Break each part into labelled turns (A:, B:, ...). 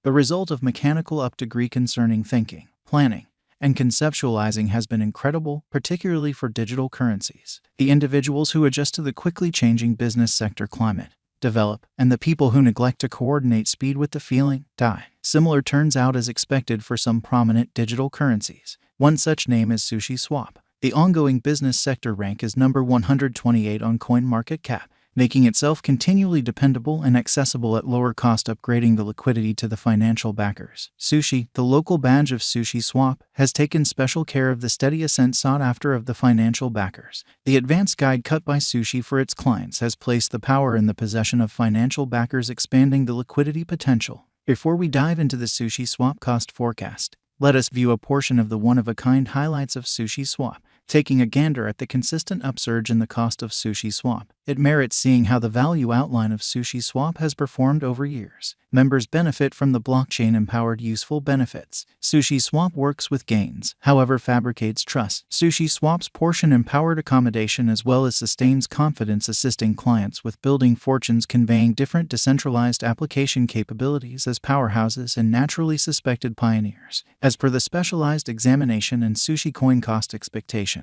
A: The result of mechanical up-degree concerning thinking, planning, and conceptualizing has been incredible, particularly for digital currencies. The individuals who adjust to the quickly changing business sector climate, develop, and the people who neglect to coordinate speed with the feeling, die. Similar turns out as expected for some prominent digital currencies. One such name is SushiSwap. The ongoing business sector rank is number 128 on CoinMarketCap, making itself continually dependable and accessible at lower cost, upgrading the liquidity to the financial backers. Sushi, the local badge of SushiSwap, has taken special care of the steady ascent sought after of the financial backers. The advanced guide cut by Sushi for its clients has placed the power in the possession of financial backers, expanding the liquidity potential. Before we dive into the SushiSwap cost forecast, let us view a portion of the one-of-a-kind highlights of SushiSwap. Taking a gander at the consistent upsurge in the cost of SushiSwap, it merits seeing how the value outline of SushiSwap has performed over years. Members benefit from the blockchain-empowered useful benefits. SushiSwap works with gains, however fabricates trust. SushiSwap's portion-empowered accommodation as well as sustains confidence, assisting clients with building fortunes, conveying different decentralized application capabilities as powerhouses and naturally suspected pioneers. As per the specialized examination and Sushi coin cost expectation,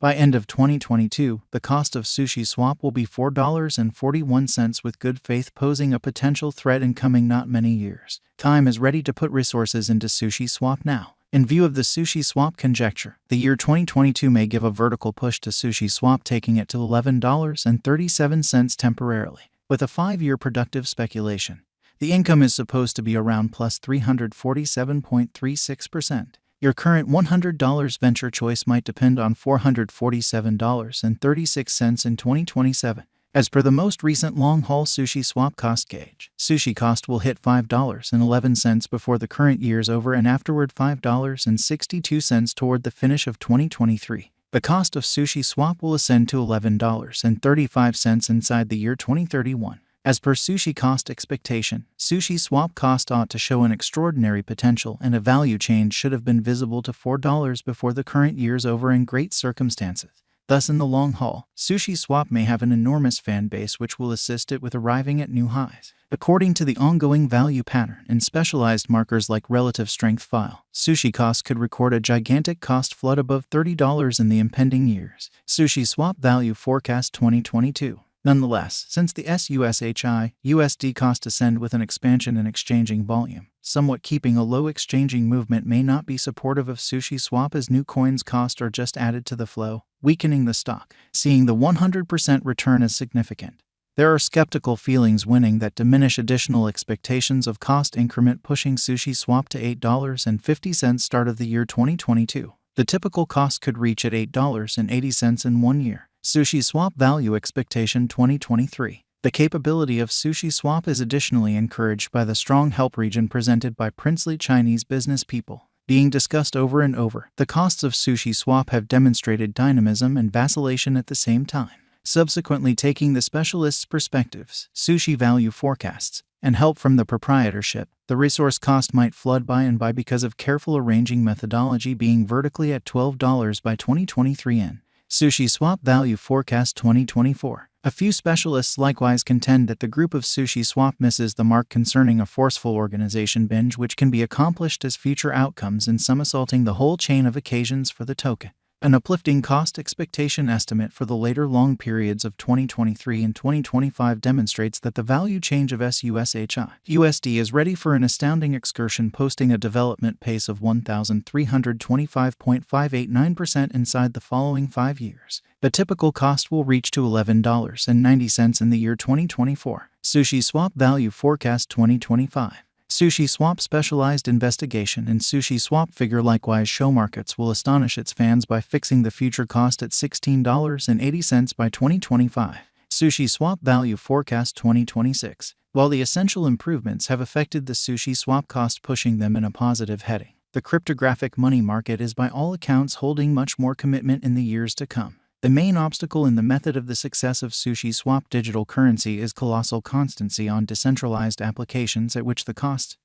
A: by end of 2022, the cost of SushiSwap will be $4.41, with good faith posing a potential threat in coming not many years. Time is ready to put resources into SushiSwap now. In view of the SushiSwap conjecture, the year 2022 may give a vertical push to SushiSwap, taking it to $11.37 temporarily. With a 5-year productive speculation, the income is supposed to be around plus 347.36%. Your current $100 venture choice might depend on $447.36 in 2027. As per the most recent long-haul SushiSwap cost gauge, Sushi cost will hit $5.11 before the current year's over, and afterward $5.62 toward the finish of 2023. The cost of SushiSwap will ascend to $11.35 inside the year 2031. As per Sushi cost expectation, SushiSwap cost ought to show an extraordinary potential, and a value change should have been visible to $4 before the current year's over in great circumstances. Thus, in the long haul, SushiSwap may have an enormous fan base which will assist it with arriving at new highs. According to the ongoing value pattern and specialized markers like relative strength file, Sushi cost could record a gigantic cost flood above $30 in the impending years. SushiSwap value forecast 2022. Nonetheless, since the SUSHI-USD cost ascend with an expansion in exchanging volume, somewhat keeping a low exchanging movement may not be supportive of SushiSwap, as new coins cost are just added to the flow, weakening the stock. Seeing the 100% return as significant, there are skeptical feelings winning that diminish additional expectations of cost increment, pushing SushiSwap to $8.50 start of the year 2022. The typical cost could reach at $8.80 in 1 year. SushiSwap value expectation 2023. The capability of SushiSwap is additionally encouraged by the strong help region presented by princely Chinese business people. Being discussed over and over, the costs of SushiSwap have demonstrated dynamism and vacillation at the same time. Subsequently, taking the specialists' perspectives, Sushi value forecasts, and help from the proprietorship, the resource cost might flood by and by because of careful arranging methodology, being vertically at $12 by 2023 in SushiSwap value forecast 2024. A few specialists likewise contend that the group of SushiSwap misses the mark concerning a forceful organization binge, which can be accomplished as future outcomes in somersaulting the whole chain of occasions for the token. An uplifting cost expectation estimate for the later long periods of 2023 and 2025 demonstrates that the value change of SUSHI-USD is ready for an astounding excursion, posting a development pace of 1,325.589% inside the following 5 years. The typical cost will reach to $11.90 in the year 2024. SushiSwap value forecast 2025. SushiSwap specialized investigation and SushiSwap figure likewise show markets will astonish its fans by fixing the future cost at $16.80 by 2025. SushiSwap value forecast 2026. While the essential improvements have affected the SushiSwap cost, pushing them in a positive heading, the cryptographic money market is by all accounts holding much more commitment in the years to come. The main obstacle in the method of the success of SushiSwap digital currency is colossal constancy on decentralized applications, at which the costs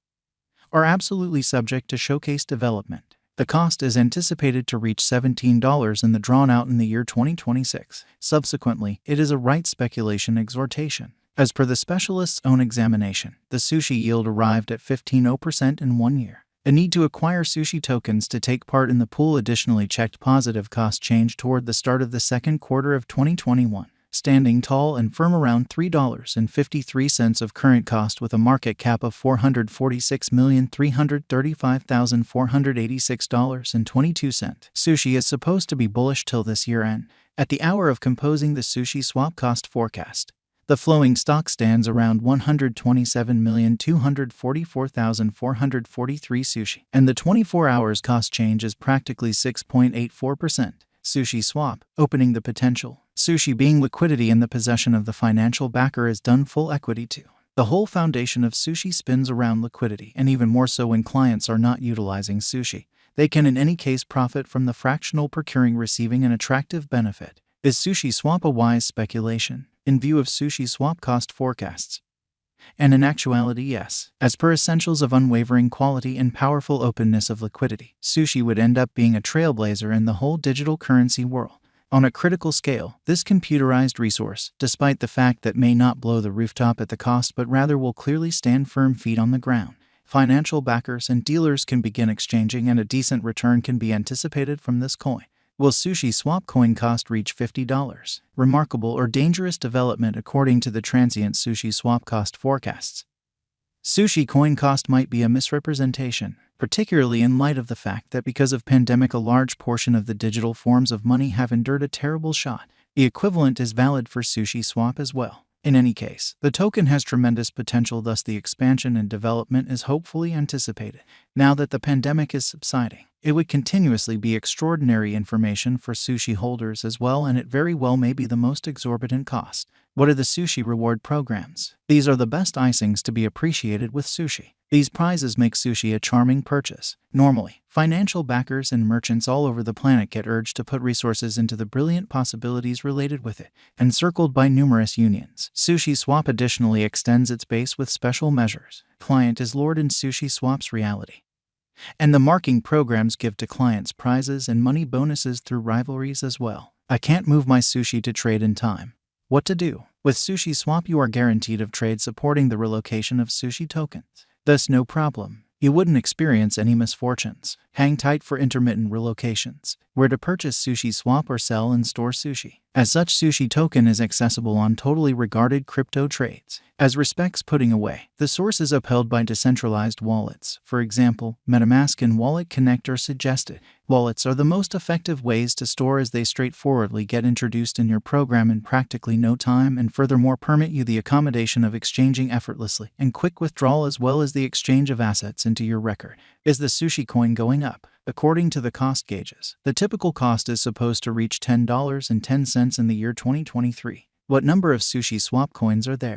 A: are absolutely subject to showcase development. The cost is anticipated to reach $17 in the drawn out in the year 2026. Subsequently, it is a right speculation exhortation. As per the specialist's own examination, the Sushi yield arrived at 15% in 1 year. A need to acquire Sushi tokens to take part in the pool additionally checked positive cost change toward the start of the second quarter of 2021, standing tall and firm around $3.53 of current cost with a market cap of $446,335,486.22. Sushi is supposed to be bullish till this year end. At the hour of composing the Sushi swap cost forecast, the flowing stock stands around 127,244,443 Sushi, and the 24 hours cost change is practically 6.84%. Sushi swap, opening the potential. Sushi being liquidity in the possession of the financial backer is done full equity to. The whole foundation of Sushi spins around liquidity, and even more so when clients are not utilizing Sushi. They can in any case profit from the fractional procuring receiving an attractive benefit. Is Sushi swap a wise speculation? In view of Sushi swap cost forecasts? And in actuality, yes. As per essentials of unwavering quality and powerful openness of liquidity, Sushi would end up being a trailblazer in the whole digital currency world. On a critical scale, this computerized resource, despite the fact that may not blow the rooftop at the cost but rather will clearly stand firm feet on the ground, financial backers and dealers can begin exchanging and a decent return can be anticipated from this coin. Will Sushi swap coin cost reach $50? Remarkable or dangerous development according to the transient Sushi swap cost forecasts. Sushi coin cost might be a misrepresentation, particularly in light of the fact that because of pandemic a large portion of the digital forms of money have endured a terrible shot. The equivalent is valid for Sushi swap as well. In any case, the token has tremendous potential, thus the expansion and development is hopefully anticipated. Now that the pandemic is subsiding, it would continuously be extraordinary information for Sushi holders as well, and it very well may be the most exorbitant cost. What are the Sushi reward programs? These are the best icings to be appreciated with Sushi. These prizes make Sushi a charming purchase. Normally, financial backers and merchants all over the planet get urged to put resources into the brilliant possibilities related with it, encircled by numerous unions. Sushi swap additionally extends its base with special measures. Client is lord in Sushi swap's reality. And the marking programs give to clients prizes and money bonuses through rivalries as well. I can't move my Sushi to trade in time. What to do? With Sushi swap you are guaranteed of trade supporting the relocation of Sushi tokens. Thus no problem. You wouldn't experience any misfortunes. Hang tight for intermittent relocations, where to purchase Sushi swap or sell and store Sushi. As such, Sushi token is accessible on totally regarded crypto trades. As respects putting away, the source is upheld by decentralized wallets. For example, MetaMask and Wallet Connect are suggested. Wallets are the most effective ways to store as they straightforwardly get introduced in your program in practically no time and furthermore permit you the accommodation of exchanging effortlessly and quick withdrawal as well as the exchange of assets into your record. Is the Sushi coin going up? According to the cost gauges, the typical cost is supposed to reach $10.10 in the year 2023. What number of Sushi swap coins are there?